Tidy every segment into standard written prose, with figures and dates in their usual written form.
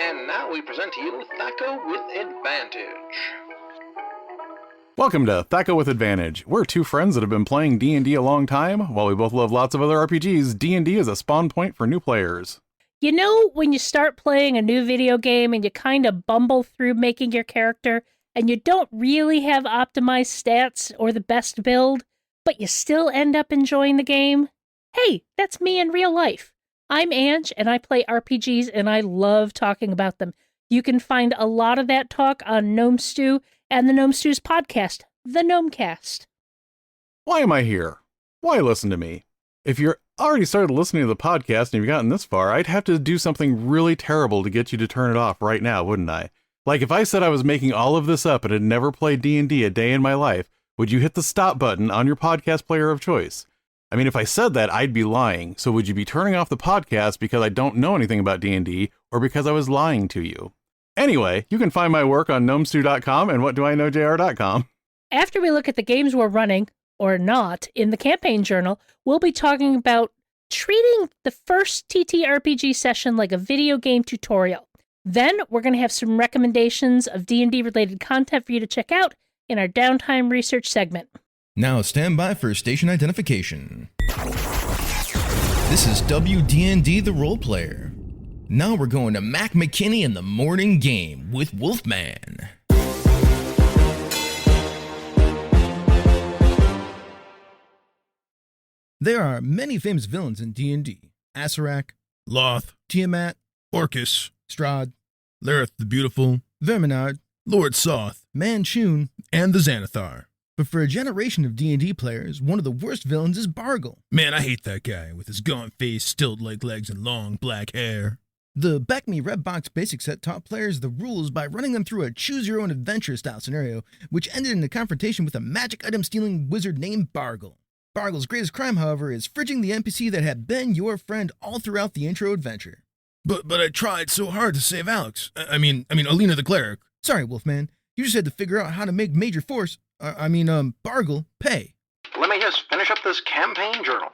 And now we present to you Thac0 with Advantage. Welcome to Thac0 with Advantage. We're two friends that have been playing D&D a long time. While we both love lots of other RPGs, D&D is a spawn point for new players. You know when you start playing a new video game and you kind of bumble through making your character and you don't really have optimized stats or the best build, but you still end up enjoying the game? Hey, that's me in real life. I'm Ange, and I play RPGs, and I love talking about them. You can find a lot of that talk on Gnome Stew and the Gnome Stew's podcast, The Gnomecast. Why am I here? Why listen to me? If you're already started listening to the podcast and you've gotten this far, I'd have to do something really terrible to get you to turn it off right now, wouldn't I? Like if I said I was making all of this up and had never played D&D a day in my life, would you hit the stop button on your podcast player of choice? I mean, if I said that, I'd be lying. So would you be turning off the podcast because I don't know anything about D&D or because I was lying to you? Anyway, you can find my work on gnomestew.com and whatdoiknowjr.com. After we look at the games we're running, or not, in the campaign journal, we'll be talking about treating the first TTRPG session like a video game tutorial. Then we're going to have some recommendations of D&D related content for you to check out in our downtime research segment. Now stand by for station identification. This is WD&D the Role Player. Now we're going to Mac McKinney in the morning game with Wolfman. There are many famous villains in D&D. Acererak, Lolth, Tiamat, Orcus, Strahd, Lareth the Beautiful, Verminard, Lord Soth, Manshoon, and the Xanathar. But for a generation of D&D players, one of the worst villains is Bargle. Man, I hate that guy with his gaunt face, stilt-like legs, and long black hair. The BECMI Red Box Basic set taught players the rules by running them through a choose-your-own-adventure style scenario, which ended in a confrontation with a magic item-stealing wizard named Bargle. Bargle's greatest crime, however, is fridging the NPC that had been your friend all throughout the intro adventure. But I tried so hard to save Alex. I mean, Aleena the Cleric. Sorry, Wolfman. You just had to figure out how to make Major Force, Bargle, pay. Let me just finish up this campaign journal.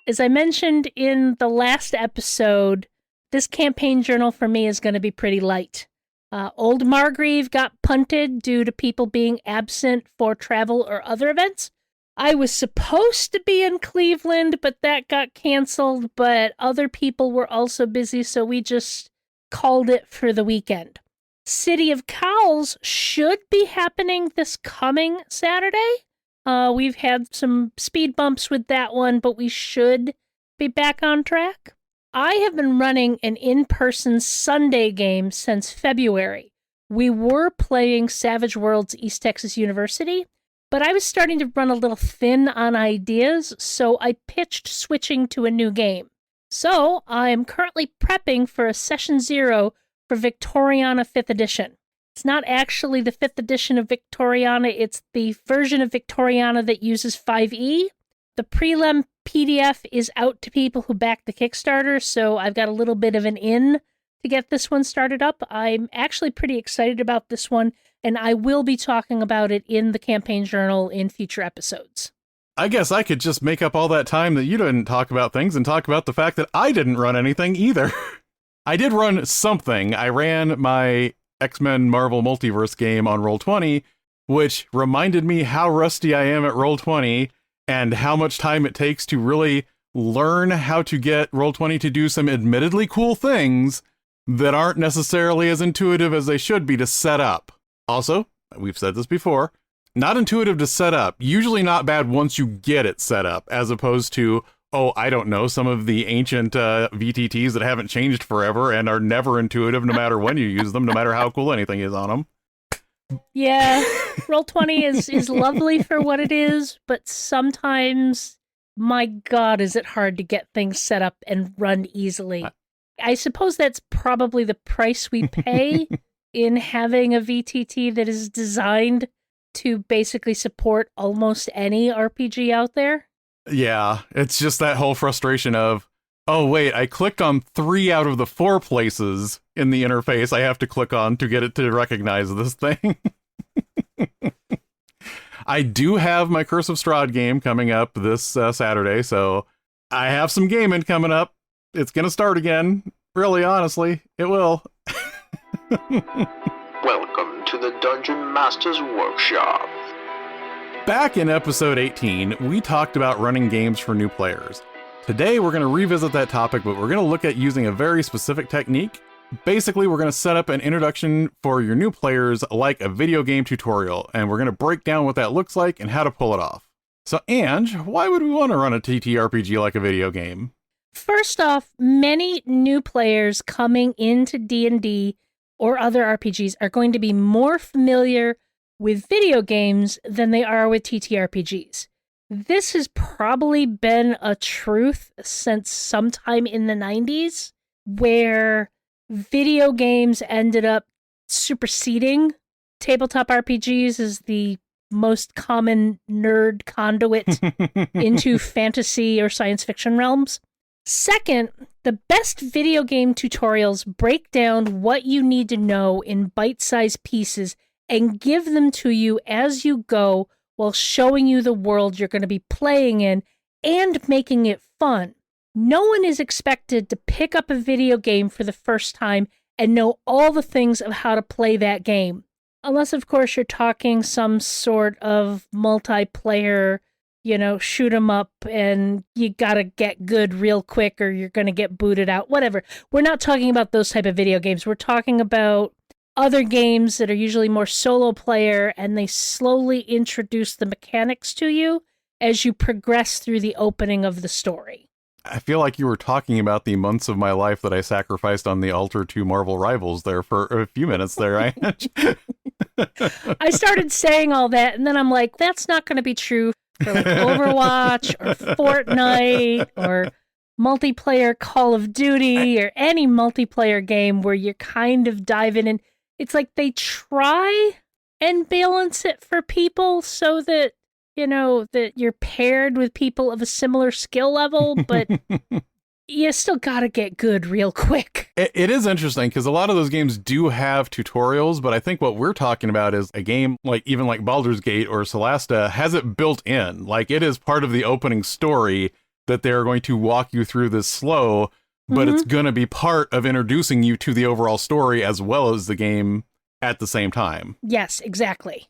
As I mentioned in the last episode, this campaign journal for me is going to be pretty light. Old Margrave got punted due to people being absent for travel or other events. I was supposed to be in Cleveland, but that got canceled, but other people were also busy, so we just called it for the weekend. City of Cowls should be happening this coming Saturday. We've had some speed bumps with that one, but we should be back on track. I have been running an in-person Sunday game since February. We were playing Savage Worlds East Texas University, but I was starting to run a little thin on ideas, so I pitched switching to a new game. So I am currently prepping for a Session 0 for Victoriana 5th edition. It's not actually the 5th edition of Victoriana, it's the version of Victoriana that uses 5e. The prelim PDF is out to people who back the Kickstarter, so I've got a little bit of an in to get this one started up. I'm actually pretty excited about this one, and I will be talking about it in the campaign journal in future episodes. I guess I could just make up all that time that you didn't talk about things and talk about the fact that I didn't run anything either. I did run something. I ran my X-Men Marvel Multiverse game on Roll20, which reminded me how rusty I am at Roll20 and how much time it takes to really learn how to get Roll20 to do some admittedly cool things that aren't necessarily as intuitive as they should be to set up. Also, we've said this before, not intuitive to set up, usually not bad once you get it set up, as opposed to, I don't know, some of the ancient VTTs that haven't changed forever and are never intuitive no matter when you use them, no matter how cool anything is on them. Yeah, Roll20 is lovely for what it is, but sometimes, my God, is it hard to get things set up and run easily. I suppose that's probably the price we pay in having a VTT that is designed to basically support almost any RPG out there. Yeah, it's just that whole frustration of, oh wait, I clicked on 3 out of the 4 places in the interface I have to click on to get it to recognize this thing. I do have my Curse of Strahd game coming up this Saturday, so I have some gaming coming up. It's going to start again. Really, honestly, it will. Welcome to the Dungeon Master's Workshop. Back in episode 18, we talked about running games for new players. Today, we're going to revisit that topic, but we're going to look at using a very specific technique. Basically, we're going to set up an introduction for your new players like a video game tutorial, and we're going to break down what that looks like and how to pull it off. So, Ange, why would we want to run a TTRPG like a video game? First off, many new players coming into D&D or other RPGs are going to be more familiar with video games than they are with TTRPGs. This has probably been a truth since sometime in the 90s, where video games ended up superseding tabletop RPGs as the most common nerd conduit into fantasy or science fiction realms. Second, the best video game tutorials break down what you need to know in bite-sized pieces and give them to you as you go while showing you the world you're going to be playing in and making it fun. No one is expected to pick up a video game for the first time and know all the things of how to play that game. Unless, of course, you're talking some sort of multiplayer, shoot 'em up and you gotta get good real quick or you're gonna get booted out, whatever. We're not talking about those type of video games. We're talking about other games that are usually more solo player, and they slowly introduce the mechanics to you as you progress through the opening of the story. I feel like you were talking about the months of my life that I sacrificed on the altar to Marvel Rivals there for a few minutes there. I started saying all that, and then I'm like, that's not going to be true for like Overwatch or Fortnite or multiplayer Call of Duty or any multiplayer game where you're kind of diving in. It's like they try and balance it for people so that, that you're paired with people of a similar skill level, but you still gotta get good real quick. It is interesting because a lot of those games do have tutorials, but I think what we're talking about is a game like Baldur's Gate or Solasta has it built in. Like it is part of the opening story that they're going to walk you through this slow, but it's going to be part of introducing you to the overall story as well as the game at the same time. Yes, exactly.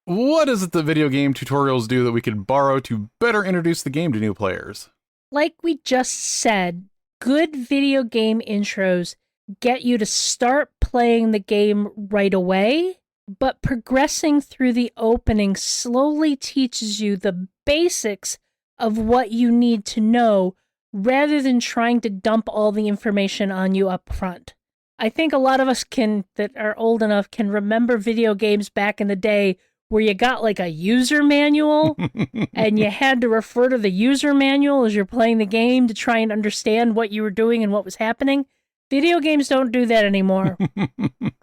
What is it that video game tutorials do that we could borrow to better introduce the game to new players? Like we just said, good video game intros get you to start playing the game right away, but progressing through the opening slowly teaches you the basics of what you need to know rather than trying to dump all the information on you up front. I think a lot of us that are old enough can remember video games back in the day where you got like a user manual and you had to refer to the user manual as you're playing the game to try and understand what you were doing and what was happening. Video games don't do that anymore.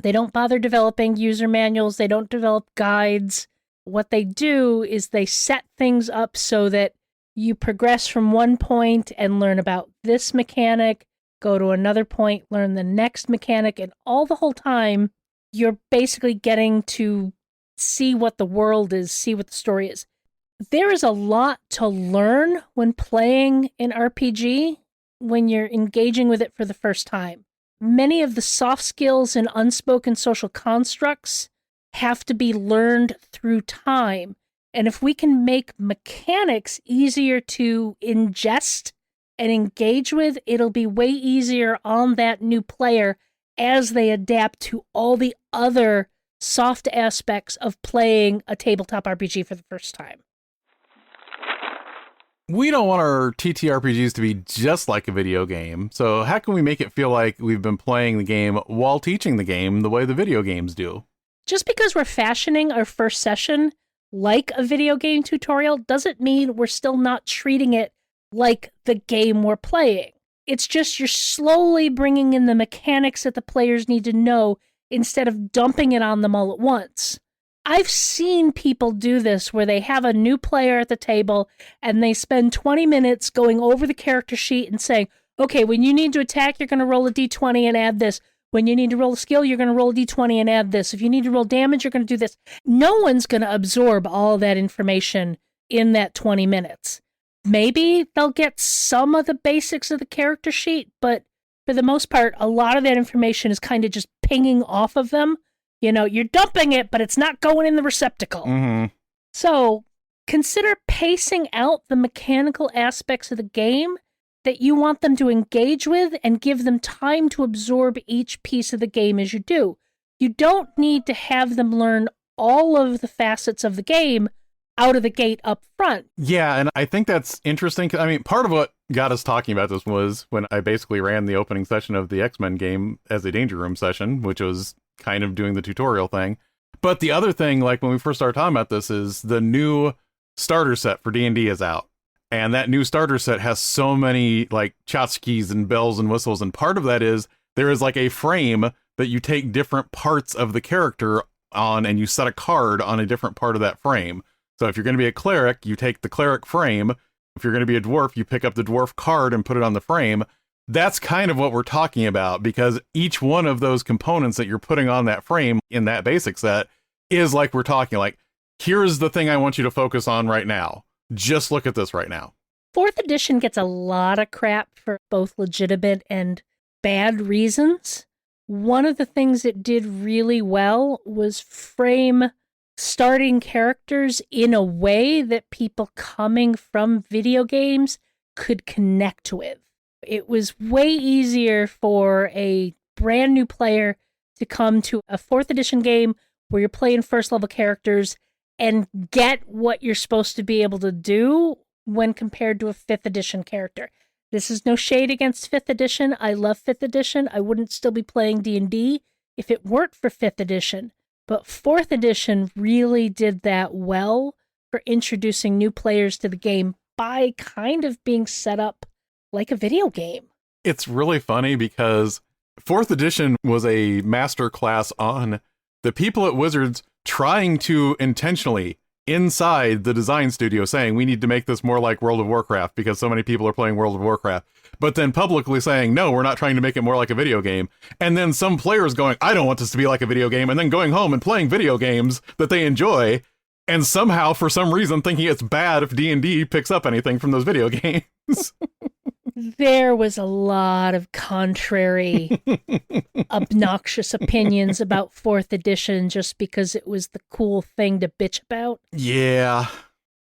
They don't bother developing user manuals. They don't develop guides. What they do is they set things up so that you progress from one point and learn about this mechanic, go to another point, learn the next mechanic, and all the whole time you're basically getting to see what the world is, see what the story is. There is a lot to learn when playing an RPG when you're engaging with it for the first time. Many of the soft skills and unspoken social constructs have to be learned through time. And if we can make mechanics easier to ingest and engage with, it'll be way easier on that new player as they adapt to all the other soft aspects of playing a tabletop RPG for the first time. We don't want our TTRPGs to be just like a video game, so how can we make it feel like we've been playing the game while teaching the game the way the video games do? Just because we're fashioning our first session like a video game tutorial doesn't mean we're still not treating it like the game we're playing. It's just you're slowly bringing in the mechanics that the players need to know instead of dumping it on them all at once. I've seen people do this where they have a new player at the table and they spend 20 minutes going over the character sheet and saying, okay, when you need to attack, you're going to roll a d20 and add this. When you need to roll a skill, you're going to roll a d20 and add this. If you need to roll damage, you're going to do this. No one's going to absorb all that information in that 20 minutes. Maybe they'll get some of the basics of the character sheet, but for the most part, a lot of that information is kind of just pinging off of them. You know, you're dumping it, but it's not going in the receptacle. Mm-hmm. So consider pacing out the mechanical aspects of the game that you want them to engage with and give them time to absorb each piece of the game as you do. You don't need to have them learn all of the facets of the game out of the gate up front. Yeah, and I think that's interesting. I mean, part of what got us talking about this was when I basically ran the opening session of the X-Men game as a Danger Room session, which was kind of doing the tutorial thing. But the other thing, like when we first started talking about this, is the new starter set for D&D is out. And that new starter set has so many like tchotchkes and bells and whistles. And part of that is there is like a frame that you take different parts of the character on and you set a card on a different part of that frame. So if you're going to be a cleric, you take the cleric frame. If you're going to be a dwarf, you pick up the dwarf card and put it on the frame. That's kind of what we're talking about, because each one of those components that you're putting on that frame in that basic set is like we're talking like, here's the thing I want you to focus on right now. Just look at this right now. 4th edition gets a lot of crap for both legitimate and bad reasons. One of the things it did really well was frame starting characters in a way that people coming from video games could connect with. It was way easier for a brand new player to come to a 4th edition game where you're playing first level characters and get what you're supposed to be able to do when compared to a 5th edition character. This is no shade against 5th edition. I love 5th edition. I wouldn't still be playing D&D if it weren't for 5th edition. But 4th edition really did that well for introducing new players to the game by kind of being set up like a video game. It's really funny because 4th edition was a master class on the people at Wizards trying to intentionally, inside the design studio, saying we need to make this more like World of Warcraft because so many people are playing World of Warcraft, but then publicly saying, no, we're not trying to make it more like a video game. And then some players going, I don't want this to be like a video game, and then going home and playing video games that they enjoy, and somehow, for some reason, thinking it's bad if D&D picks up anything from those video games. There was a lot of contrary, obnoxious opinions about 4th edition just because it was the cool thing to bitch about. Yeah.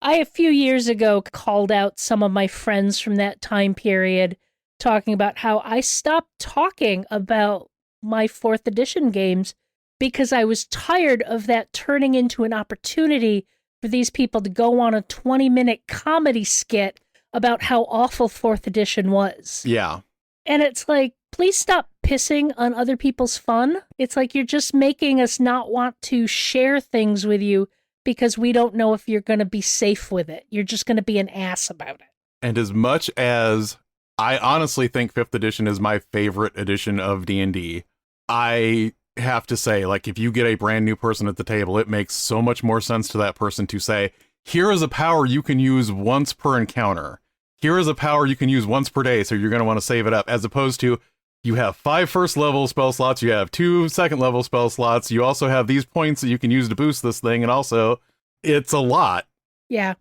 I, a few years ago, called out some of my friends from that time period, talking about how I stopped talking about my 4th edition games because I was tired of that turning into an opportunity for these people to go on a 20-minute comedy skit about how awful 4th edition was. Yeah. And it's like, please stop pissing on other people's fun. It's like you're just making us not want to share things with you because we don't know if you're going to be safe with it. You're just going to be an ass about it. And as much as I honestly think 5th edition is my favorite edition of D&D, I have to say, like, if you get a brand new person at the table, it makes so much more sense to that person to say, here is a power you can use once per encounter. Here is a power you can use once per day, so you're going to want to save it up, as opposed to you have 5 first level spell slots, you have 2 second level spell slots, you also have these points that you can use to boost this thing, and also, it's a lot. Yeah.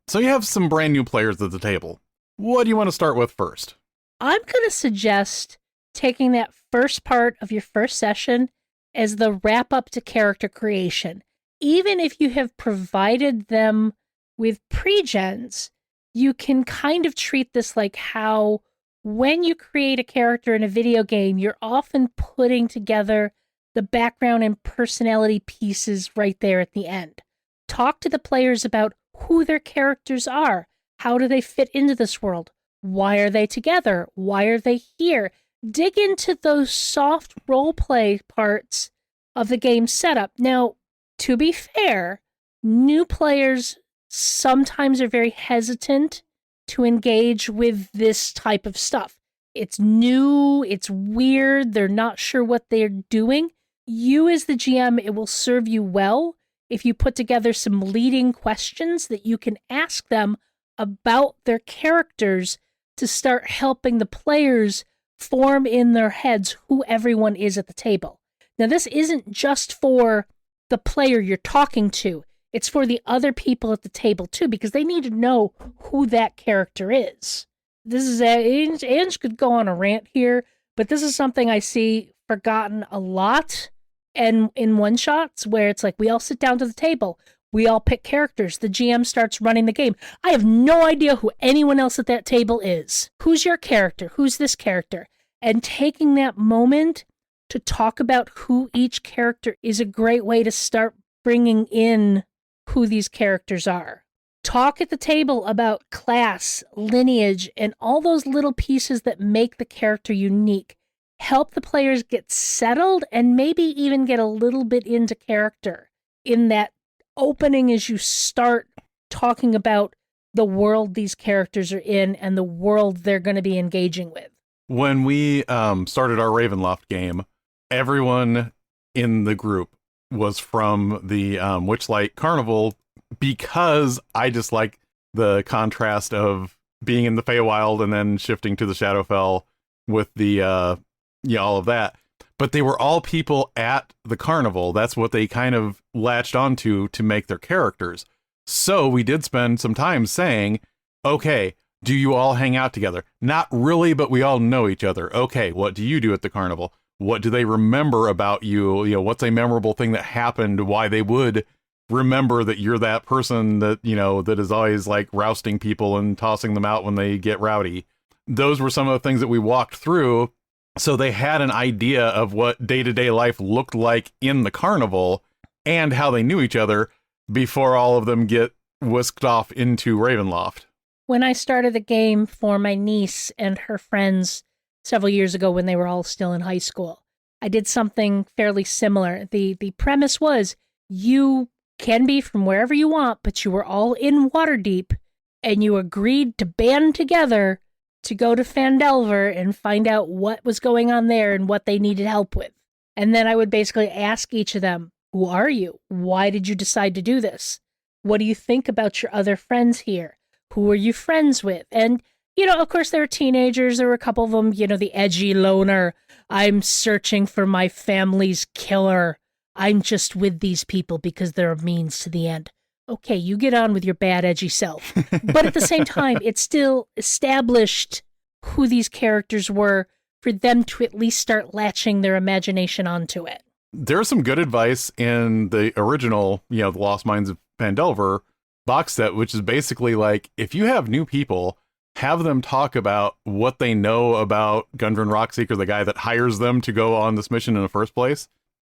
So you have some brand new players at the table. What do you want to start with first? I'm going to suggest taking that first part of your first session as the wrap up to character creation. Even if you have provided them with pre-gens, you can kind of treat this like how when you create a character in a video game, you're often putting together the background and personality pieces right there at the end. Talk to the players about who their characters are. How do they fit into this world? Why are they together? Why are they here? Dig into those soft role-play parts of the game setup. Now, to be fair, new players sometimes are very hesitant to engage with this type of stuff. It's new, it's weird, they're not sure what they're doing. You as the GM, it will serve you well if you put together some leading questions that you can ask them about their characters to start helping the players form in their heads who everyone is at the table. Now, this isn't just for the player you're talking to. It's for the other people at the table too, because they need to know who that character is. This is Ange could go on a rant here, but this is something I see forgotten a lot, and in one-shots where it's like we all sit down to the table, we all pick characters, the GM starts running the game. I have no idea who anyone else at that table is. Who's your character? Who's this character? And taking that moment to talk about who each character is a great way to start bringing in who these characters are. Talk at the table about class, lineage, and all those little pieces that make the character unique. Help the players get settled and maybe even get a little bit into character in that opening as you start talking about the world these characters are in and the world they're going to be engaging with. When we started our Ravenloft game, everyone in the group was from the Witchlight Carnival because I just like the contrast of being in the Feywild and then shifting to the Shadowfell with the all of that. But they were all people at the carnival. That's what they kind of latched onto to make their characters. So we did spend some time saying, okay, do you all hang out together? Not really, but we all know each other. Okay, what do you do at the carnival? What do they remember about you? You know, what's a memorable thing that happened? Why they would remember that you're that person that, you know, that is always like rousting people and tossing them out when they get rowdy. Those were some of the things that we walked through. So they had an idea of what day-to-day life looked like in the carnival and how they knew each other before all of them get whisked off into Ravenloft. When I started the game for my niece and her friends several years ago when they were all still in high school, I did something fairly similar. The premise was you can be from wherever you want, but you were all in Waterdeep and you agreed to band together to go to Phandelver and find out what was going on there and what they needed help with. And then I would basically ask each of them, who are you? Why did you decide to do this? What do you think about your other friends here? Who are you friends with? And, you know, of course, there were teenagers. There were a couple of them, you know, the edgy loner. I'm searching for my family's killer. I'm just with these people because they're a means to the end. Okay, you get on with your bad, edgy self. But at the same time, it still established who these characters were for them to at least start latching their imagination onto it. There's some good advice in the original, you know, The Lost Mines of Phandelver box set, which is basically like, if you have new people, have them talk about what they know about Gundren Rockseeker, the guy that hires them to go on this mission in the first place.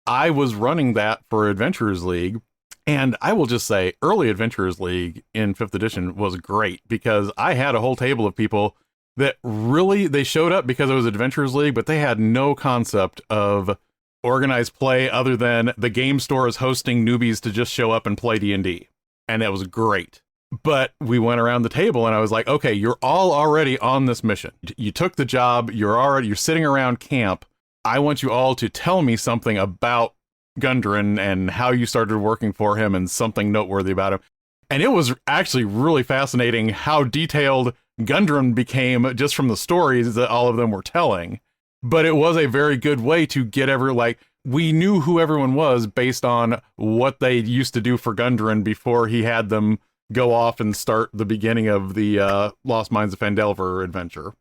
I was running that for Adventurers League. And I will just say, early Adventurers League in 5th edition was great because I had a whole table of people that really, they showed up because it was Adventurers League, but they had no concept of organized play other than the game store is hosting newbies to just show up and play D&D. And that was great. But we went around the table and I was like, okay, you're all already on this mission. You took the job, you're sitting around camp. I want you all to tell me something about Gundren and how you started working for him and something noteworthy about him. And it was actually really fascinating how detailed Gundren became just from the stories that all of them were telling. But it was a very good way to get we knew who everyone was based on what they used to do for Gundren before he had them go off and start the beginning of the Lost Mines of Phandelver adventure.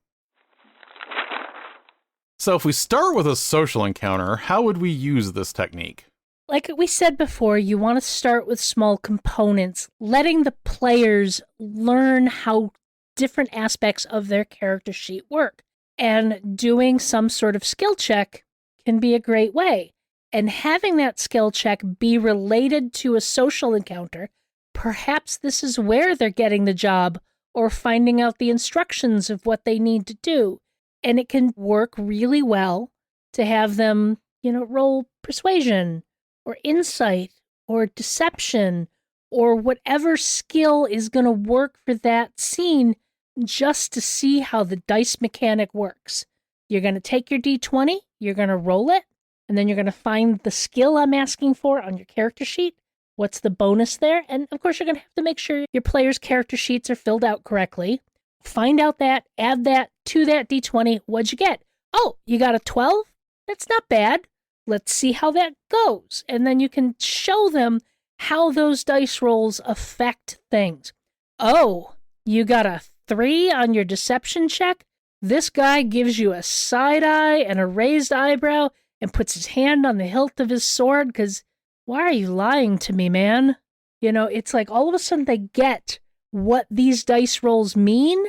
So if we start with a social encounter, how would we use this technique? Like we said before, you want to start with small components, letting the players learn how different aspects of their character sheet work. And doing some sort of skill check can be a great way. And having that skill check be related to a social encounter, perhaps this is where they're getting the job or finding out the instructions of what they need to do. And it can work really well to have them, roll persuasion or insight or deception or whatever skill is going to work for that scene just to see how the dice mechanic works. You're going to take your D20, you're going to roll it, and then you're going to find the skill I'm asking for on your character sheet. What's the bonus there? And of course, you're going to have to make sure your players' character sheets are filled out correctly. Find out that, add that to that D20. What'd you get? Oh, you got a 12? That's not bad. Let's see how that goes. And then you can show them how those dice rolls affect things. Oh, you got a 3 on your deception check? This guy gives you a side eye and a raised eyebrow and puts his hand on the hilt of his sword because why are you lying to me, man? It's like all of a sudden they get what these dice rolls mean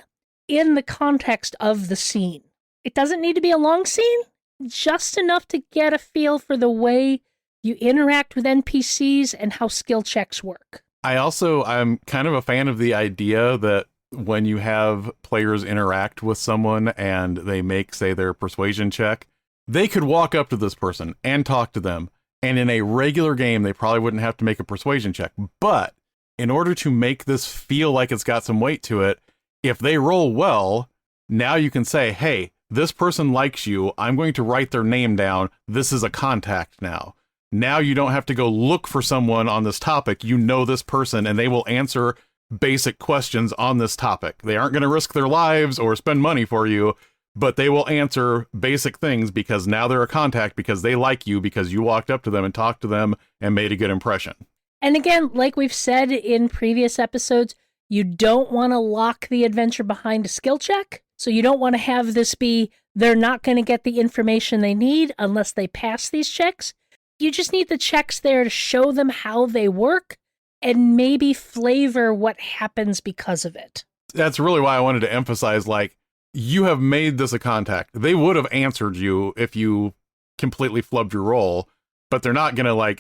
in the context of the scene. It doesn't need to be a long scene, just enough to get a feel for the way you interact with NPCs and how skill checks work. I'm kind of a fan of the idea that when you have players interact with someone and they make, say, their persuasion check, they could walk up to this person and talk to them. And in a regular game, they probably wouldn't have to make a persuasion check. But in order to make this feel like it's got some weight to it, if they roll well, now you can say, hey, this person likes you. I'm going to write their name down. This is a contact now. Now you don't have to go look for someone on this topic. You know this person, and they will answer basic questions on this topic. They aren't going to risk their lives or spend money for you, but they will answer basic things because now they're a contact because they like you because you walked up to them and talked to them and made a good impression. And again, like we've said in previous episodes, you don't want to lock the adventure behind a skill check. So you don't want to have this be, they're not going to get the information they need unless they pass these checks. You just need the checks there to show them how they work and maybe flavor what happens because of it. That's really why I wanted to emphasize, like, you have made this a contact. They would have answered you if you completely flubbed your roll, but they're not going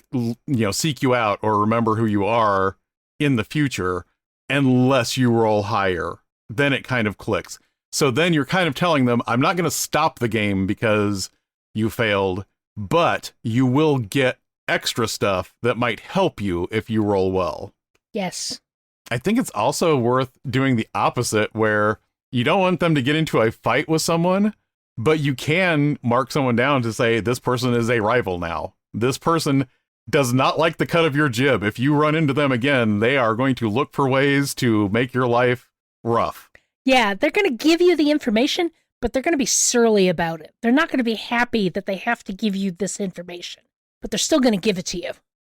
to, seek you out or remember who you are in the future unless you roll higher. Then it kind of clicks. So then you're kind of telling them, I'm not going to stop the game because you failed, but you will get extra stuff that might help you if you roll well. Yes. I think it's also worth doing the opposite, where you don't want them to get into a fight with someone, but you can mark someone down to say, this person is a rival now. This person does not like the cut of your jib. If you run into them again, they are going to look for ways to make your life rough. Yeah, they're going to give you the information, but they're going to be surly about it. They're not going to be happy that they have to give you this information, but they're still going to give it to you.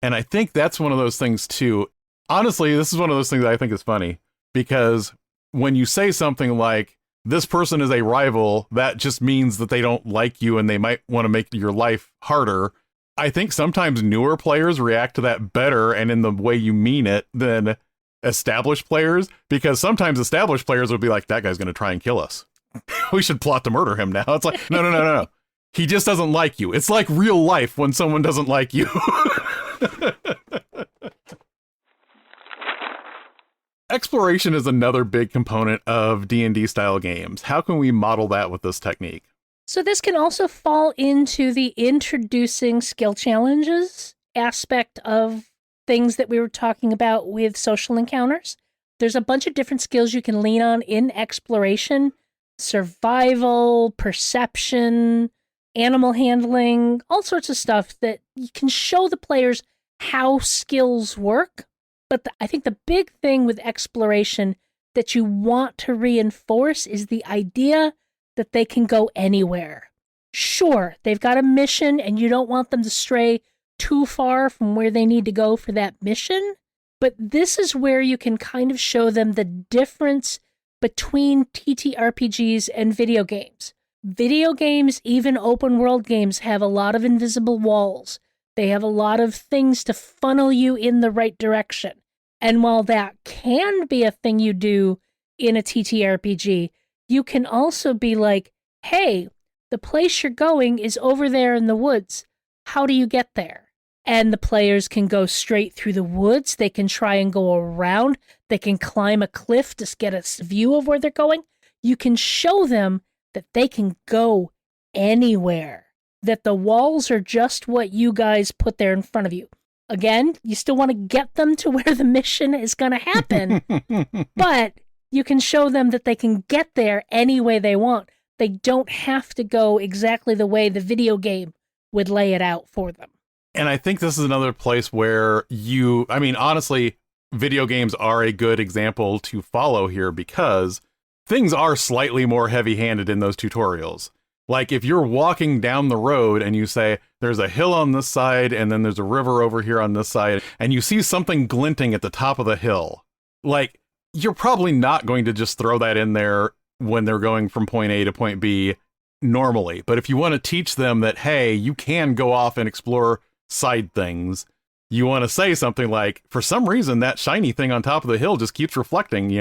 And I think that's one of those things too. Honestly, this is one of those things that I think is funny, because when you say something like, this person is a rival, that just means that they don't like you and they might want to make your life harder. I think sometimes newer players react to that better and in the way you mean it than established players, because sometimes established players would be like, that guy's going to try and kill us. We should plot to murder him now. It's like, no. He just doesn't like you. It's like real life when someone doesn't like you. Exploration is another big component of D&D style games. How can we model that with this technique? So this can also fall into the introducing skill challenges aspect of things that we were talking about with social encounters. There's a bunch of different skills you can lean on in exploration: survival, perception, animal handling, all sorts of stuff that you can show the players how skills work. But I think the big thing with exploration that you want to reinforce is the idea that they can go anywhere. Sure, they've got a mission and you don't want them to stray too far from where they need to go for that mission, but this is where you can kind of show them the difference between TTRPGs and video games. Video games, even open world games, have a lot of invisible walls. They have a lot of things to funnel you in the right direction. And while that can be a thing you do in a TTRPG, you can also be like, hey, the place you're going is over there in the woods. How do you get there? And the players can go straight through the woods. They can try and go around. They can climb a cliff to get a view of where they're going. You can show them that they can go anywhere, that the walls are just what you guys put there in front of you. Again, you still want to get them to where the mission is going to happen, but you can show them that they can get there any way they want. They don't have to go exactly the way the video game would lay it out for them. And I think this is another place where honestly, video games are a good example to follow here, because things are slightly more heavy-handed in those tutorials. Like if you're walking down the road and you say, there's a hill on this side and then there's a river over here on this side, and you see something glinting at the top of the hill, like you're probably not going to just throw that in there when they're going from point A to point B normally. But if you want to teach them that, hey, you can go off and explore side things, you want to say something like, for some reason, that shiny thing on top of the hill just keeps reflecting,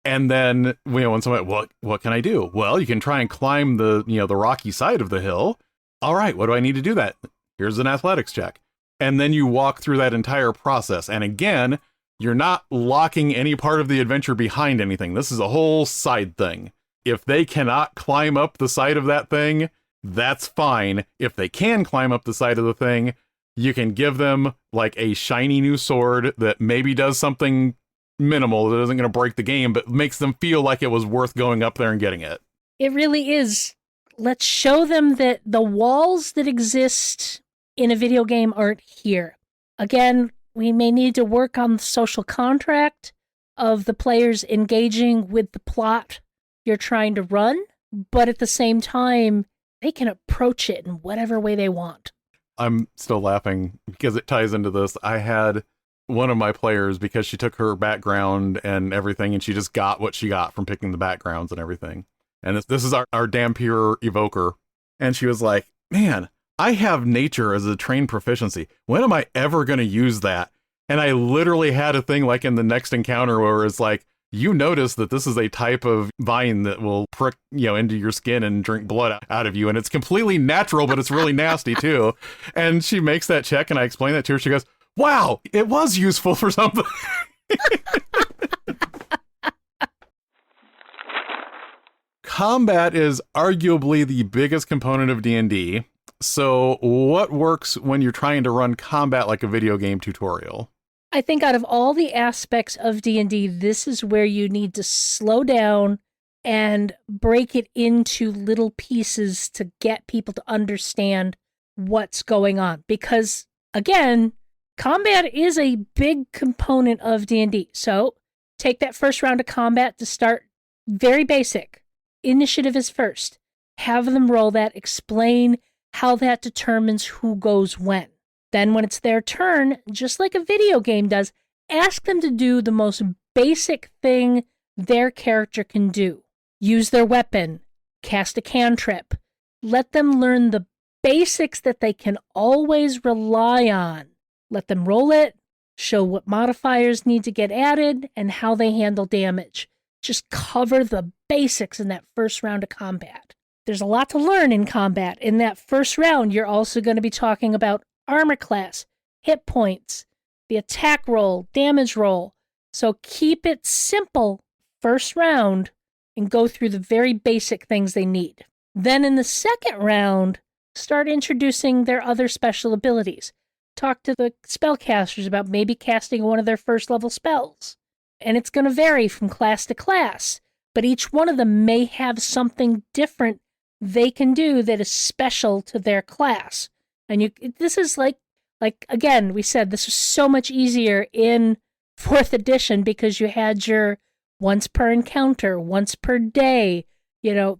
and then, when someone, what can I do? Well, you can try and climb the rocky side of the hill. All right, what do I need to do that? Here's an athletics check. And then you walk through that entire process. And again, you're not locking any part of the adventure behind anything. This is a whole side thing. If they cannot climb up the side of that thing, that's fine. If they can climb up the side of the thing, you can give them like a shiny new sword that maybe does something minimal that isn't going to break the game, but makes them feel like it was worth going up there and getting it. It really is. Let's show them that the walls that exist in a video game aren't here. Again, we may need to work on the social contract of the players engaging with the plot you're trying to run, but at the same time, they can approach it in whatever way they want. I'm still laughing because it ties into this. I had one of my players, because she took her background and everything, and she just got what she got from picking the backgrounds and everything. And this is our Dhampir evoker. And she was like, man, I have nature as a trained proficiency. When am I ever going to use that? And I literally had a thing like in the next encounter where it's like, you notice that this is a type of vine that will prick, into your skin and drink blood out of you. And it's completely natural, but it's really nasty too. And she makes that check, and I explain that to her. She goes, wow, it was useful for something. Combat is arguably the biggest component of D&D. So what works when you're trying to run combat like a video game tutorial? I think out of all the aspects of D&D, this is where you need to slow down and break it into little pieces to get people to understand what's going on. Because, again, combat is a big component of D&D. So take that first round of combat to start very basic. Initiative is first. Have them roll that, explain how that determines who goes when. Then when it's their turn, just like a video game does, ask them to do the most basic thing their character can do. Use their weapon, cast a cantrip. Let them learn the basics that they can always rely on. Let them roll it, show what modifiers need to get added, and how they handle damage. Just cover the basics in that first round of combat. There's a lot to learn in combat. In that first round, you're also going to be talking about armor class, hit points, the attack roll, damage roll. So keep it simple first round and go through the very basic things they need. Then in the second round, start introducing their other special abilities. Talk to the spellcasters about maybe casting one of their first level spells. And it's going to vary from class to class, but each one of them may have something different they can do that is special to their class. And this is like again, we said this was so much easier in 4th edition because you had your once per encounter, once per day,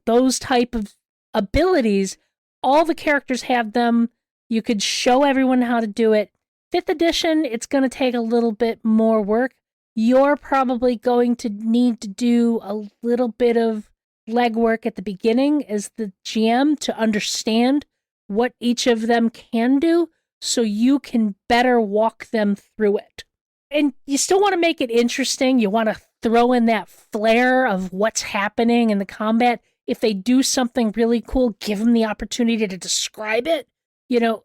those type of abilities. All the characters have them. You could show everyone how to do it. 5th edition, it's going to take a little bit more work. You're probably going to need to do a little bit of legwork at the beginning as the GM to understand what each of them can do so you can better walk them through it. And you still want to make it interesting. You want to throw in that flair of what's happening in the combat. If they do something really cool, give them the opportunity to describe it.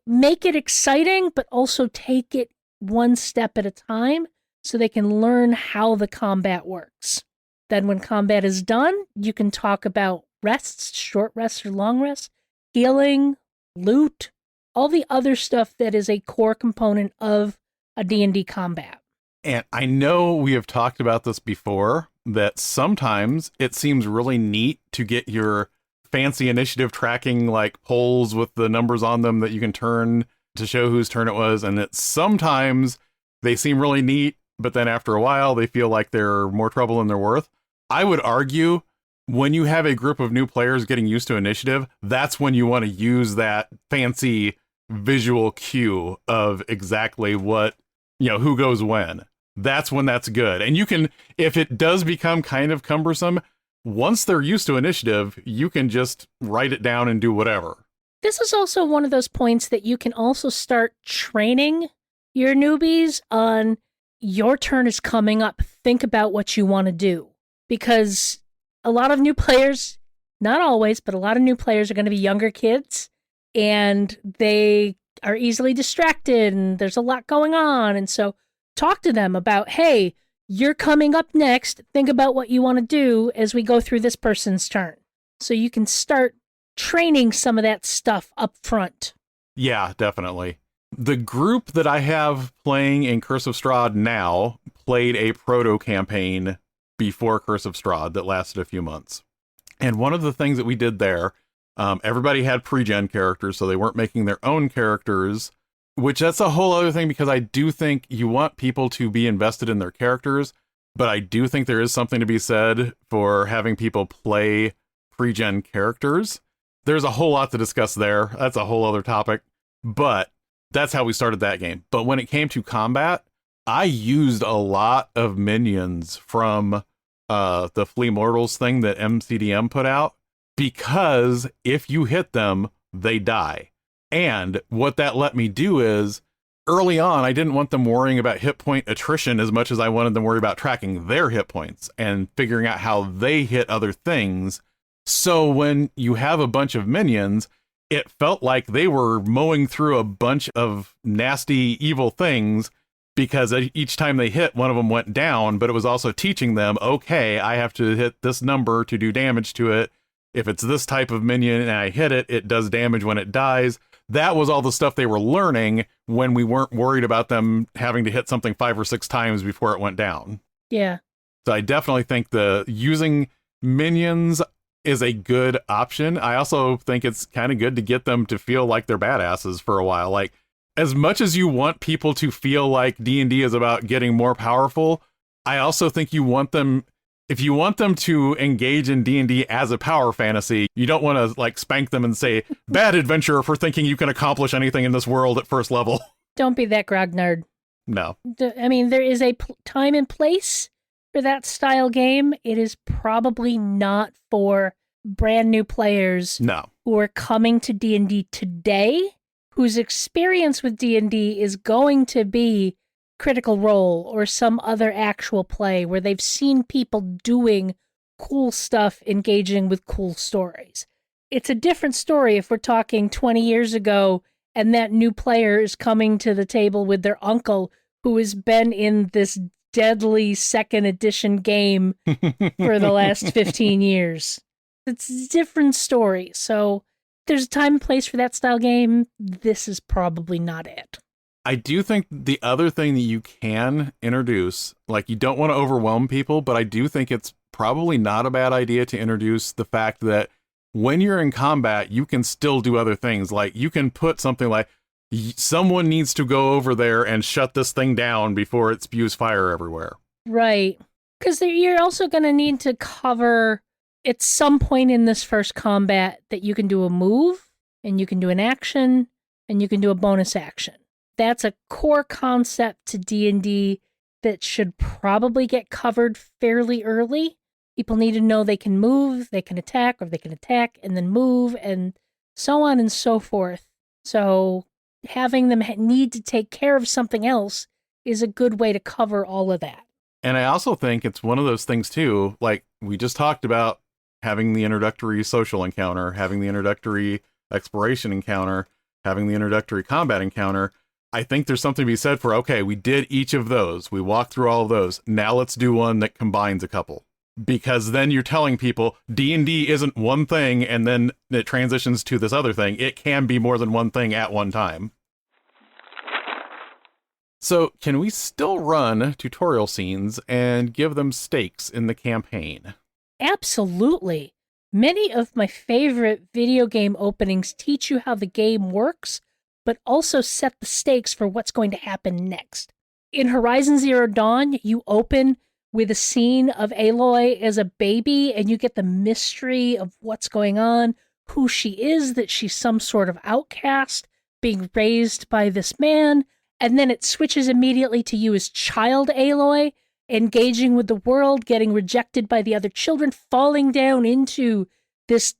Make it exciting, but also take it one step at a time so they can learn how the combat works. Then when combat is done, you can talk about rests, short rests or long rests, healing, loot, all the other stuff that is a core component of a D&D combat. And I know we have talked about this before, that sometimes it seems really neat to get your fancy initiative tracking like polls with the numbers on them that you can turn to show whose turn it was, and that sometimes they seem really neat, but then after a while they feel like they're more trouble than they're worth. I would argue when you have a group of new players getting used to initiative, that's when you want to use that fancy visual cue of exactly what, who goes when. That's when that's good. And you can, if it does become kind of cumbersome, once they're used to initiative, you can just write it down and do whatever. This is also one of those points that you can also start training your newbies on. Your turn is coming up. Think about what you want to do. Because a lot of new players, not always, but a lot of new players are going to be younger kids, and they are easily distracted, and there's a lot going on. And so talk to them about, hey, you're coming up next. Think about what you want to do as we go through this person's turn. So you can start training some of that stuff up front. Yeah, definitely. The group that I have playing in Curse of Strahd now played a proto-campaign before Curse of Strahd that lasted a few months. And one of the things that we did there, everybody had pre-gen characters, so they weren't making their own characters, which that's a whole other thing, because I do think you want people to be invested in their characters, but I do think there is something to be said for having people play pre-gen characters. There's a whole lot to discuss there. That's a whole other topic, but that's how we started that game. But when it came to combat, I used a lot of minions from the Flea Mortals thing that MCDM put out, because if you hit them, they die. And what that let me do is, early on, I didn't want them worrying about hit point attrition as much as I wanted them worry about tracking their hit points and figuring out how they hit other things. So when you have a bunch of minions, it felt like they were mowing through a bunch of nasty, evil things, because each time they hit, one of them went down, but it was also teaching them, okay, I have to hit this number to do damage to it. If it's this type of minion and I hit it, it does damage when it dies. That was all the stuff they were learning when we weren't worried about them having to hit something 5 or 6 times before it went down. Yeah. So I definitely think the using minions is a good option. I also think it's kind of good to get them to feel like they're badasses for a while. Like, as much as you want people to feel like D&D is about getting more powerful, I also think you want them, if you want them to engage in D&D as a power fantasy, you don't want to like spank them and say, bad adventurer for thinking you can accomplish anything in this world at first level. Don't be that grognard. No. I mean, there is a time and place for that style game. It is probably not for brand new players who are coming to D&D today, whose experience with D&D is going to be Critical Role or some other actual play where they've seen people doing cool stuff, engaging with cool stories. It's a different story if we're talking 20 years ago and that new player is coming to the table with their uncle who has been in this deadly second edition game for the last 15 years. It's a different story. So there's a time and place for that style game. This is probably not it. I do think the other thing that you can introduce, like, you don't want to overwhelm people, but I do think it's probably not a bad idea to introduce the fact that when you're in combat, you can still do other things. Like, you can put something like, someone needs to go over there and shut this thing down before it spews fire everywhere. Right. Because you're also going to need to cover at some point in this first combat that you can do a move, and you can do an action, and you can do a bonus action. That's a core concept to D&D that should probably get covered fairly early. People need to know they can move, they can attack, or they can attack and then move, and so on and so forth. So having them need to take care of something else is a good way to cover all of that. And I also think it's one of those things too, like we just talked about, having the introductory social encounter, having the introductory exploration encounter, having the introductory combat encounter. I think there's something to be said for, okay, we did each of those. We walked through all of those. Now let's do one that combines a couple. Because then you're telling people D&D isn't one thing and then it transitions to this other thing. It can be more than one thing at one time. So can we still run tutorial scenes and give them stakes in the campaign? Absolutely. Many of my favorite video game openings teach you how the game works, but also set the stakes for what's going to happen next. In Horizon Zero Dawn, you open with a scene of Aloy as a baby, and you get the mystery of what's going on, who she is, that she's some sort of outcast being raised by this man. And then it switches immediately to you as child Aloy, engaging with the world, getting rejected by the other children, falling down into this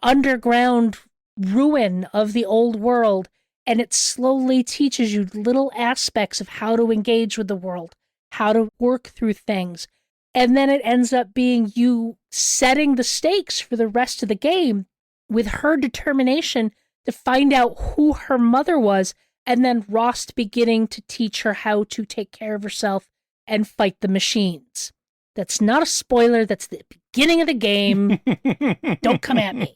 underground ruin of the old world. And it slowly teaches you little aspects of how to engage with the world, how to work through things. And then it ends up being you setting the stakes for the rest of the game with her determination to find out who her mother was, and then Rost beginning to teach her how to take care of herself and fight the machines. That's not a spoiler. That's the beginning of the game. Don't come at me.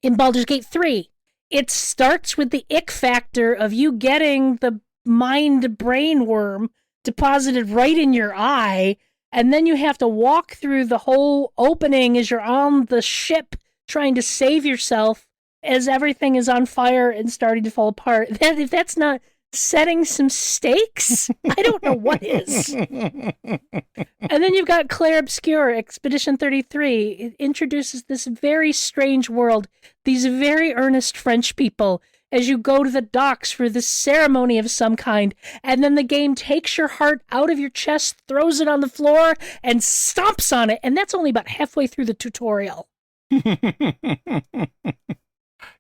In Baldur's Gate 3, it starts with the ick factor of you getting the mind brain worm deposited right in your eye, and then you have to walk through the whole opening as you're on the ship trying to save yourself as everything is on fire and starting to fall apart. If that's not setting some stakes, I don't know what is. And then you've got Claire Obscure, Expedition 33. It introduces this very strange world, these very earnest French people, as you go to the docks for this ceremony of some kind, and then the game takes your heart out of your chest, throws it on the floor, and stomps on it, and that's only about halfway through the tutorial.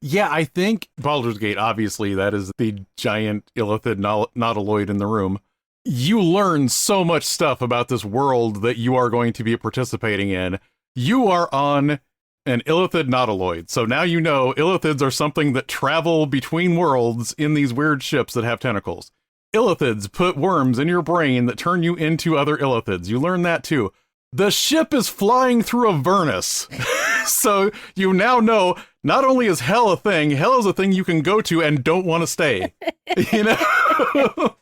Yeah, I think Baldur's Gate, obviously, that is the giant illithid nautiloid in the room. You learn so much stuff about this world that you are going to be participating in. You are on an illithid nautiloid, so now you know illithids are something that travel between worlds in these weird ships that have tentacles. Illithids put worms in your brain that turn you into other illithids. You learn that too. The ship is flying through a Avernus. So you now know not only is hell a thing, hell is a thing you can go to and don't want to stay. You know?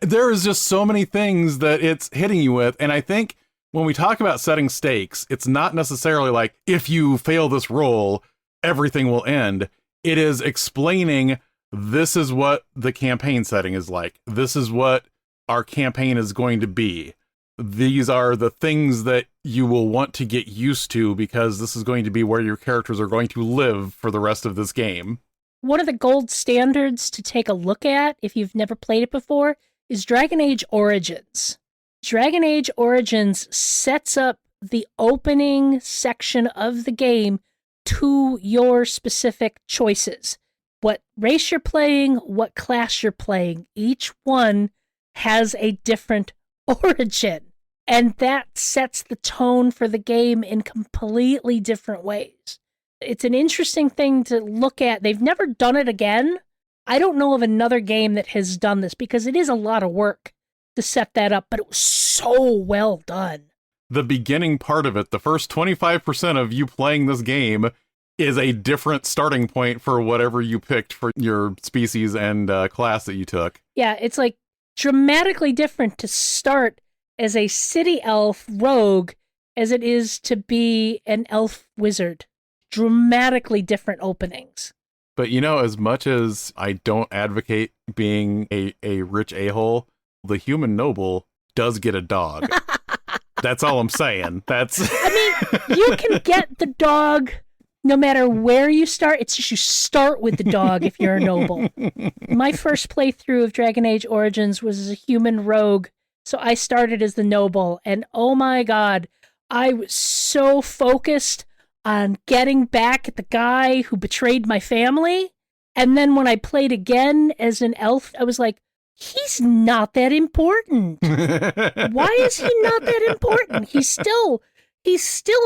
There is just so many things that it's hitting you with. And I think when we talk about setting stakes, it's not necessarily like, if you fail this roll, everything will end. It is explaining, this is what the campaign setting is like. This is what our campaign is going to be. These are the things that you will want to get used to, because this is going to be where your characters are going to live for the rest of this game. One of the gold standards to take a look at, if you've never played it before, is Dragon Age Origins. Dragon Age Origins sets up the opening section of the game to your specific choices. What race you're playing, what class you're playing. Each one has a different origin. And that sets the tone for the game in completely different ways. It's an interesting thing to look at. They've never done it again. I don't know of another game that has done this, because it is a lot of work to set that up, but it was so well done. The beginning part of it, the first 25% of you playing this game, is a different starting point for whatever you picked for your species and class that you took. Yeah, it's like dramatically different to start as a city elf rogue as it is to be an elf wizard. Dramatically different openings. But you know, as much as I don't advocate being a rich a-hole, the human noble does get a dog. That's all I'm saying. I mean, you can get the dog no matter where you start. It's just you start with the dog if you're a noble. My first playthrough of Dragon Age Origins was as a human rogue, so I started as the noble, and oh my god, I was so focused on getting back at the guy who betrayed my family. And then when I played again as an elf, I was like, he's not that important. Why is he not that important? He's still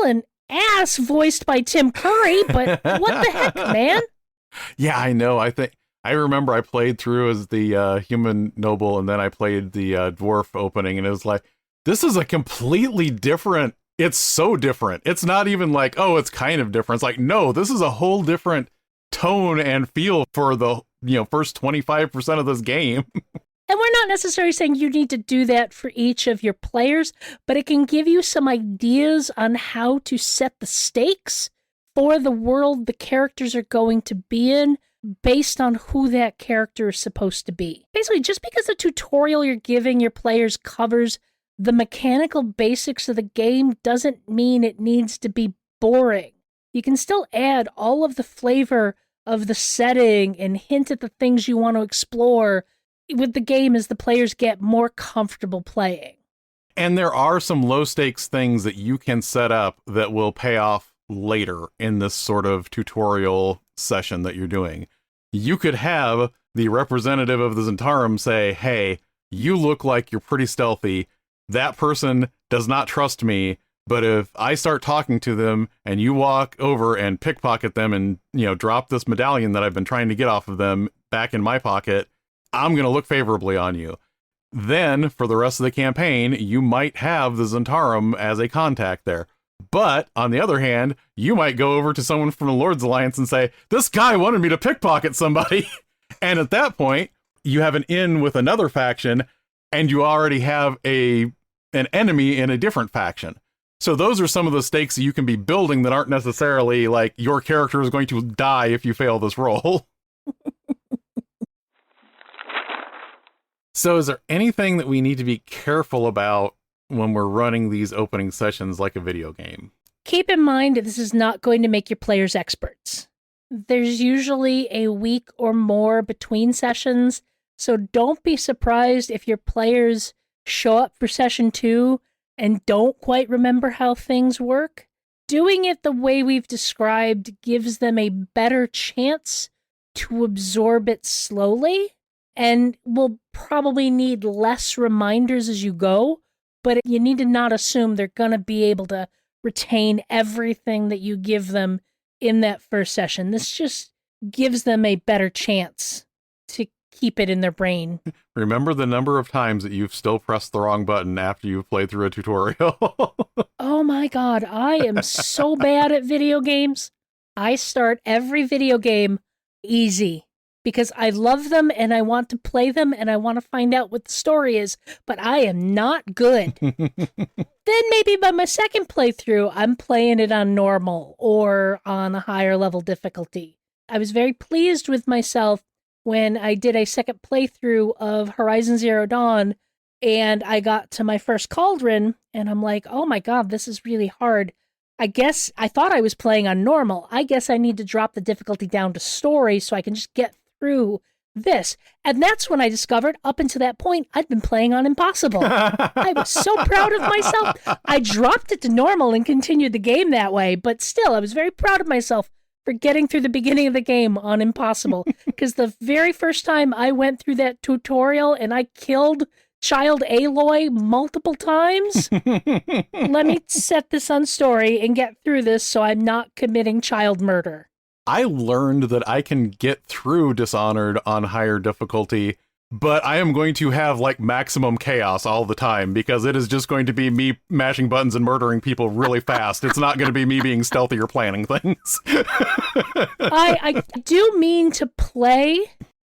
an ass voiced by Tim Curry, but what the heck, man? Yeah, I know. I remember I played through as the human noble, and then I played the dwarf opening, and it was like, this is a completely different. It's so different. It's not even like, oh, it's kind of different. It's like, no, this is a whole different tone and feel for the first 25% of this game. And we're not necessarily saying you need to do that for each of your players, but it can give you some ideas on how to set the stakes for the world the characters are going to be in based on who that character is supposed to be. Basically, just because the tutorial you're giving your players covers the mechanical basics of the game doesn't mean it needs to be boring. You can still add all of the flavor of the setting and hint at the things you want to explore with the game as the players get more comfortable playing. And there are some low-stakes things that you can set up that will pay off later in this sort of tutorial session that you're doing. You could have the representative of the Zentarum say, hey, you look like you're pretty stealthy. That person does not trust me, but if I start talking to them and you walk over and pickpocket them and, drop this medallion that I've been trying to get off of them back in my pocket, I'm going to look favorably on you. Then, for the rest of the campaign, you might have the Zentarum as a contact there. But, on the other hand, you might go over to someone from the Lord's Alliance and say, this guy wanted me to pickpocket somebody. And at that point, you have an in with another faction, and you already have an enemy in a different faction. So those are some of the stakes that you can be building that aren't necessarily like your character is going to die if you fail this roll. So is there anything that we need to be careful about when we're running these opening sessions like a video game? Keep in mind that this is not going to make your players experts. There's usually a week or more between sessions, so don't be surprised if your players show up for session 2 and don't quite remember how things work. Doing it the way we've described gives them a better chance to absorb it slowly, and will probably need less reminders as you go, but you need to not assume they're going to be able to retain everything that you give them in that first session. This just gives them a better chance to keep it in their brain. Remember the number of times that you've still pressed the wrong button after you've played through a tutorial. Oh my God, I am so bad at video games. I start every video game easy because I love them and I want to play them and I want to find out what the story is, but I am not good. Then maybe by my second playthrough, I'm playing it on normal or on a higher level difficulty. I was very pleased with myself when I did a second playthrough of Horizon Zero Dawn and I got to my first cauldron and I'm like, oh my God, this is really hard. I guess I thought I was playing on normal. I guess I need to drop the difficulty down to story so I can just get through this. And that's when I discovered, up until that point, I'd been playing on impossible. I was so proud of myself. I dropped it to normal and continued the game that way, but still, I was very proud of myself for getting through the beginning of the game on impossible. Because the very first time I went through that tutorial and I killed Child Aloy multiple times, let me set this on story and get through this so I'm not committing child murder. I learned that I can get through Dishonored on higher difficulty, but I am going to have like maximum chaos all the time because it is just going to be me mashing buttons and murdering people really fast. It's not going to be me being stealthy or planning things. I do mean to play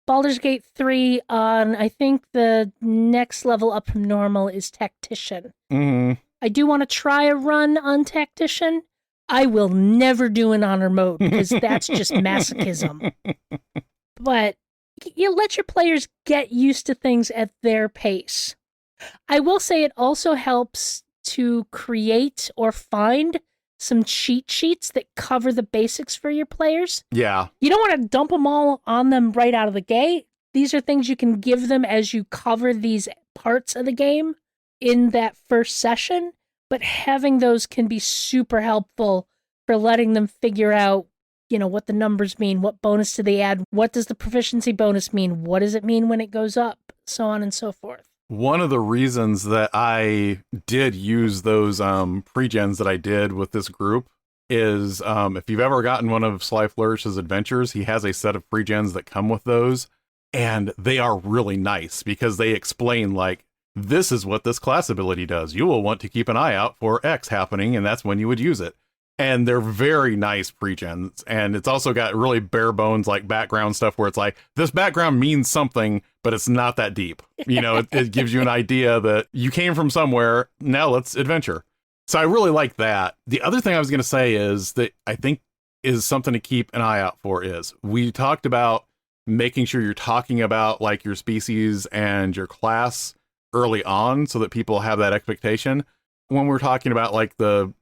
Baldur's Gate 3 on, I think the next level up from normal is Tactician. Mm-hmm. I do want to try a run on Tactician. I will never do an honor mode because that's just masochism. But you let your players get used to things at their pace. I will say it also helps to create or find some cheat sheets that cover the basics for your players. Yeah. You don't want to dump them all on them right out of the gate. These are things you can give them as you cover these parts of the game in that first session. But having those can be super helpful for letting them figure out, what the numbers mean, what bonus do they add, what does the proficiency bonus mean, what does it mean when it goes up, so on and so forth. One of the reasons that I did use those pre-gens that I did with this group is if you've ever gotten one of Sly Flourish's adventures, he has a set of pre-gens that come with those, and they are really nice because they explain, like, this is what this class ability does. You will want to keep an eye out for X happening, and that's when you would use it. And they're very nice pre-gens. And it's also got really bare bones, like background stuff where it's like, this background means something, but it's not that deep. It gives you an idea that you came from somewhere. Now let's adventure. So I really like that. The other thing I was going to say is that I think is something to keep an eye out for is we talked about making sure you're talking about like your species and your class early on so that people have that expectation. When we're talking about like the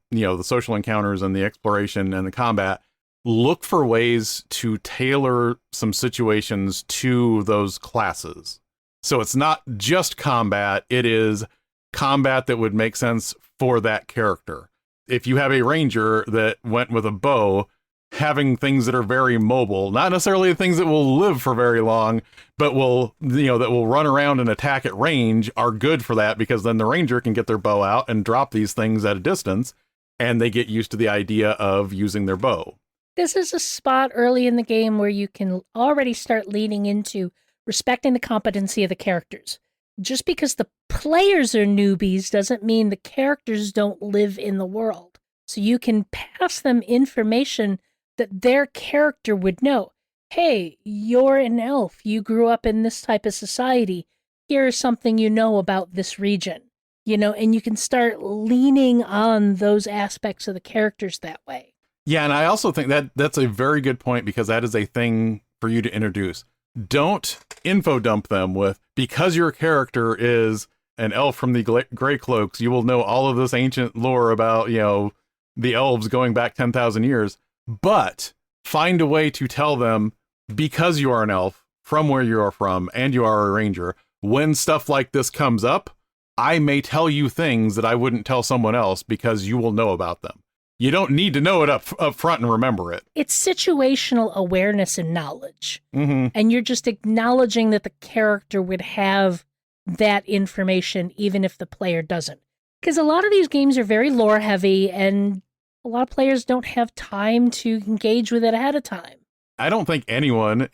social encounters and the exploration and the combat, look for ways to tailor some situations to those classes. So it's not just combat, it is combat that would make sense for that character. If you have a ranger that went with a bow, having things that are very mobile, not necessarily things that will live for very long, but that will run around and attack at range, are good for that, because then the ranger can get their bow out and drop these things at a distance, and they get used to the idea of using their bow. This is a spot early in the game where you can already start leaning into respecting the competency of the characters. Just because the players are newbies doesn't mean the characters don't live in the world. So you can pass them information that their character would know. Hey, you're an elf. You grew up in this type of society. Here's something you know about this region. And you can start leaning on those aspects of the characters that way. Yeah, and I also think that that's a very good point, because that is a thing for you to introduce. Don't info dump them with, because your character is an elf from the Grey Cloaks, you will know all of this ancient lore about, the elves going back 10,000 years. But find a way to tell them, because you are an elf from where you are from and you are a ranger, when stuff like this comes up, I may tell you things that I wouldn't tell someone else because you will know about them. You don't need to know it up front and remember it. It's situational awareness and knowledge. Mm-hmm. And you're just acknowledging that the character would have that information even if the player doesn't. Because a lot of these games are very lore heavy, and a lot of players don't have time to engage with it ahead of time. I don't think anyone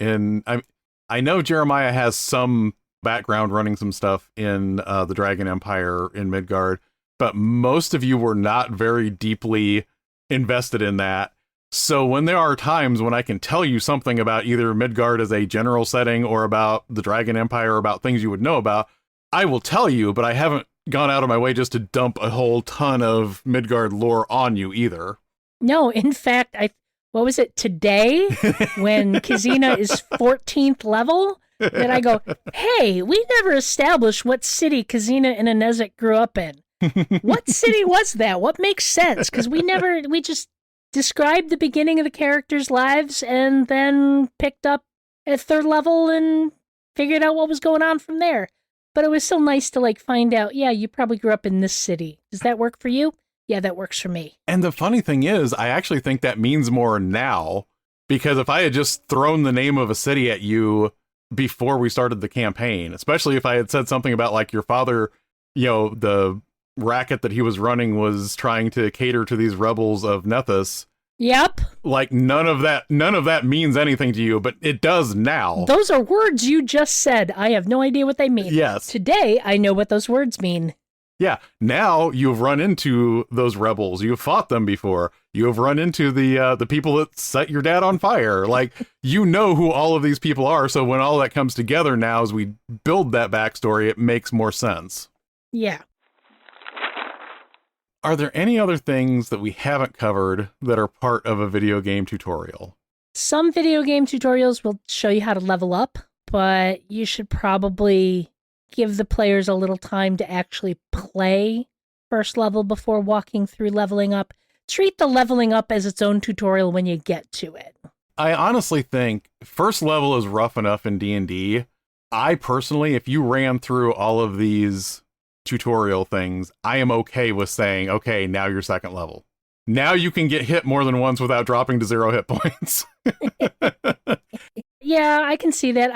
I know Jeremiah has some background running some stuff in the Dragon Empire in Midgard, but most of you were not very deeply invested in that. So when there are times when I can tell you something about either Midgard as a general setting or about the Dragon Empire, or about things you would know about, I will tell you, but I haven't gone out of my way just to dump a whole ton of Midgard lore on you either. No, in fact, what was it today when Kizina is 14th level? That I go, hey, we never established what city Kizina and Inezek grew up in. What city was that? What makes sense? Because we just described the beginning of the characters' lives and then picked up at 3rd level and figured out what was going on from there. But it was so nice to find out, yeah, you probably grew up in this city. Does that work for you? Yeah, that works for me. And the funny thing is, I actually think that means more now, because if I had just thrown the name of a city at you before we started the campaign, especially if I had said something about your father, the racket that he was running was trying to cater to these rebels of Nethys. Yep. None of that means anything to you, but it does now. Those are words you just said. I have no idea what they mean. Yes. Today, I know what those words mean. Yeah. Now you've run into those rebels. You've fought them before. You have run into the people that set your dad on fire. You know who all of these people are. So when all that comes together now, as we build that backstory, it makes more sense. Yeah. Are there any other things that we haven't covered that are part of a video game tutorial? Some video game tutorials will show you how to level up, but you should probably give the players a little time to actually play first level before walking through leveling up. Treat the leveling up as its own tutorial when you get to it. I honestly think first level is rough enough in D&D. I personally, if you ran through all of these tutorial things, I am okay with saying, okay, now you're 2nd level. Now you can get hit more than once without dropping to 0 hit points. Yeah, I can see that.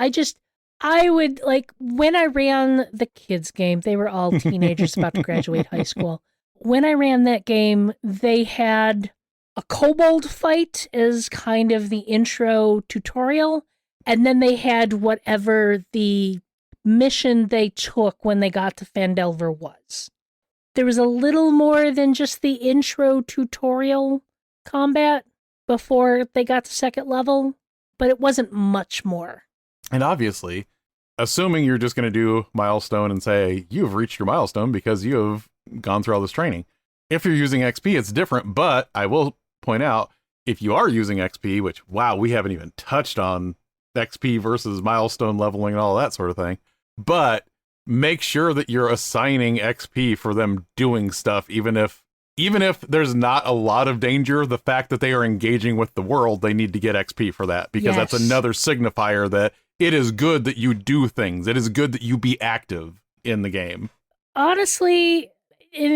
I would, when I ran the kids game, they were all teenagers about to graduate high school. When I ran that game, they had a kobold fight as kind of the intro tutorial, and then they had whatever the mission they took when they got to Phandelver was. There was a little more than just the intro tutorial combat before they got to 2nd level, but it wasn't much more. And obviously, assuming you're just going to do milestone and say, you've reached your milestone because you have gone through all this training. If you're using XP, it's different, but I will point out, if you are using XP, which, wow, we haven't even touched on XP versus milestone leveling and all that sort of thing, but make sure that you're assigning XP for them doing stuff, even if there's not a lot of danger. The fact that they are engaging with the world, they need to get XP for that, because that's another signifier that it is good that you do things. It is good that you be active in the game. Honestly,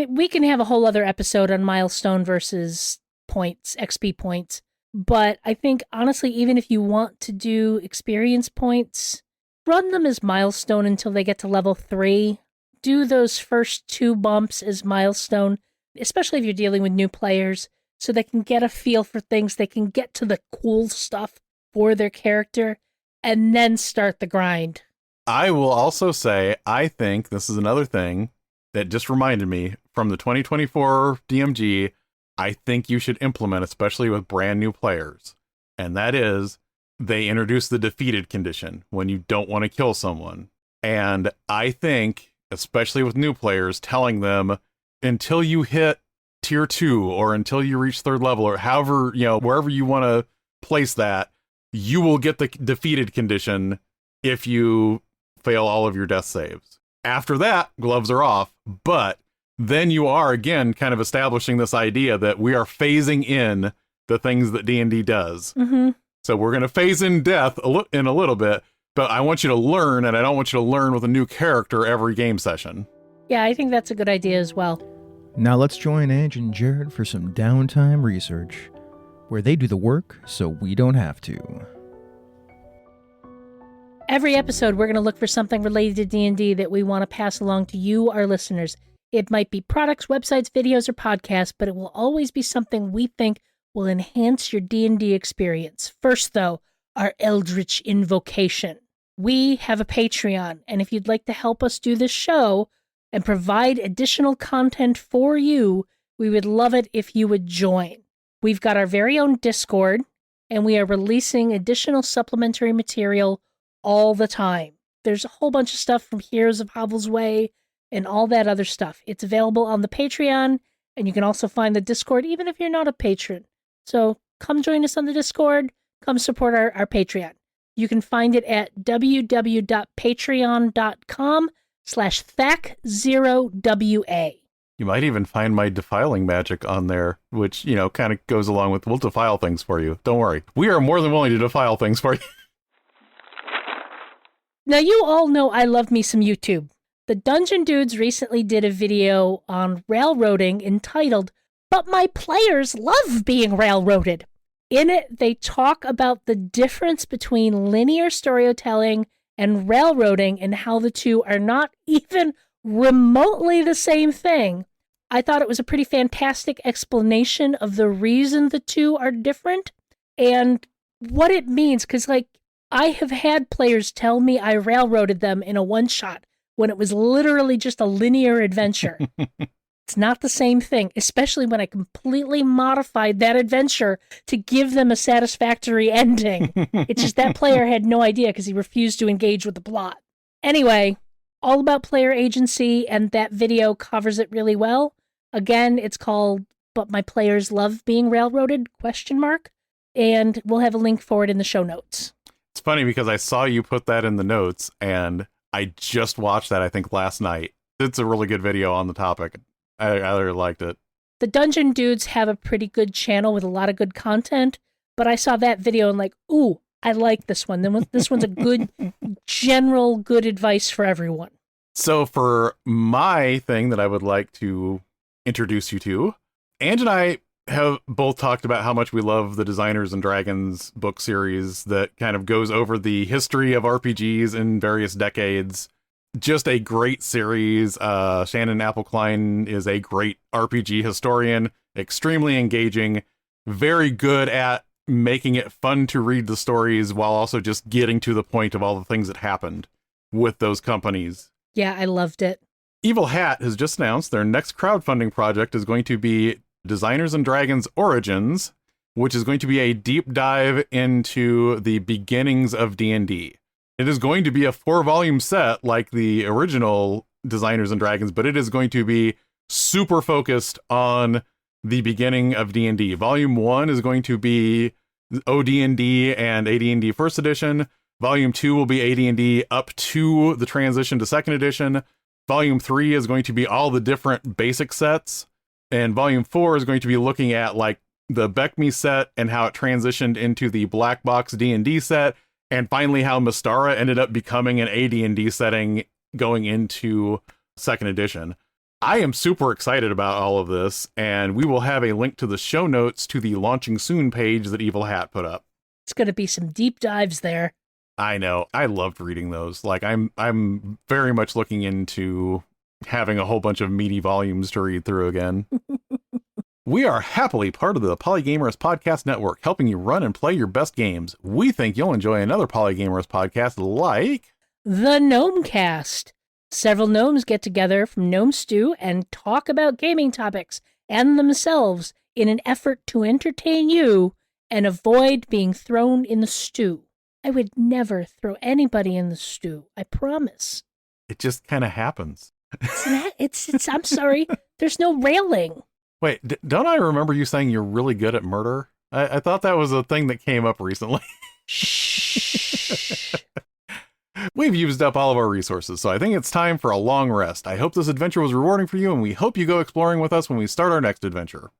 we can have a whole other episode on milestone versus points, XP points. But I think, honestly, even if you want to do experience points, run them as milestone until they get to level 3. Do those first 2 bumps as milestone, especially if you're dealing with new players, so they can get a feel for things, they can get to the cool stuff for their character, and then start the grind. I will also say, I think this is another thing that just reminded me from the 2024 DMG, I think you should implement, especially with brand new players. And that is, they introduce the defeated condition when you don't want to kill someone. And I think, especially with new players, telling them until you hit tier 2 or until you reach 3rd level or however, wherever you want to place that, you will get the defeated condition if you fail all of your death saves. After that, gloves are off, but then you are again kind of establishing this idea that we are phasing in the things that D&D does. Mm-hmm. So we're going to phase in death in a little bit, but I want you to learn, and I don't want you to learn with a new character every game session. Yeah, I think that's a good idea as well. Now let's join Ange and Jared for some downtime research, where they do the work so we don't have to. Every episode, we're going to look for something related to D&D that we want to pass along to you, our listeners. It might be products, websites, videos, or podcasts, but it will always be something we think will enhance your D&D experience. First, though, our Eldritch Invocation. We have a Patreon, and if you'd like to help us do this show and provide additional content for you, we would love it if you would join. We've got our very own Discord, and we are releasing additional supplementary material all the time. There's a whole bunch of stuff from Heroes of Havel's Way and all that other stuff. It's available on the Patreon, and you can also find the Discord even if you're not a patron. So come join us on the Discord. Come support our Patreon. You can find it at www.patreon.com/Thac0WA. You might even find my defiling magic on there, which, kind of goes along with, we'll defile things for you. Don't worry. We are more than willing to defile things for you. Now, you all know I love me some YouTube. The Dungeon Dudes recently did a video on railroading entitled, "But My Players Love Being Railroaded." In it, they talk about the difference between linear storytelling and railroading and how the two are not even remotely the same thing. I thought it was a pretty fantastic explanation of the reason the two are different and what it means, because, I have had players tell me I railroaded them in a one-shot when it was literally just a linear adventure. It's not the same thing, especially when I completely modified that adventure to give them a satisfactory ending. It's just that player had no idea because he refused to engage with the plot. Anyway, all about player agency, and that video covers it really well. Again, it's called "But My Players Love Being Railroaded?" ? And we'll have a link for it in the show notes. It's funny because I saw you put that in the notes, and I just watched that, I think, last night. It's a really good video on the topic. I really liked it. The Dungeon Dudes have a pretty good channel with a lot of good content, but I saw that video and ooh, I like this one. This one's a good, general good advice for everyone. So for my thing that I would like to introduce you to, Ange and I have both talked about how much we love the Designers and Dragons book series that kind of goes over the history of RPGs in various decades. Just a great series. Shannon Appelkline is a great RPG historian, extremely engaging, very good at making it fun to read the stories while also just getting to the point of all the things that happened with those companies. Yeah, I loved it. Evil Hat has just announced their next crowdfunding project is going to be Designers and Dragons Origins, which is going to be a deep dive into the beginnings of D&D. It is going to be a 4-volume set like the original Designers and Dragons, but it is going to be super focused on the beginning of D&D. Volume 1 is going to be OD&D and AD&D First Edition. Volume 2 will be AD&D up to the transition to 2nd edition. Volume 3 is going to be all the different basic sets. And Volume 4 is going to be looking at like the BECMI set and how it transitioned into the Black Box D&D set. And finally how Mystara ended up becoming an AD&D setting going into 2nd edition. I am super excited about all of this, and we will have a link to the show notes to the Launching Soon page that Evil Hat put up. It's going to be some deep dives there. I know. I loved reading those. Like, I'm very much looking into having a whole bunch of meaty volumes to read through again. We are happily part of the Polygamers Podcast Network, helping you run and play your best games. We think you'll enjoy another Polygamers podcast like The Gnomecast. Several gnomes get together from Gnome Stew and talk about gaming topics and themselves in an effort to entertain you and avoid being thrown in the stew. I would never throw anybody in the stew, I promise. It just kind of happens. It's I'm sorry, there's no railing. Wait, don't I remember you saying you're really good at murder? I thought that was a thing that came up recently. Shh. We've used up all of our resources, so I think it's time for a long rest. I hope this adventure was rewarding for you, and we hope you go exploring with us when we start our next adventure.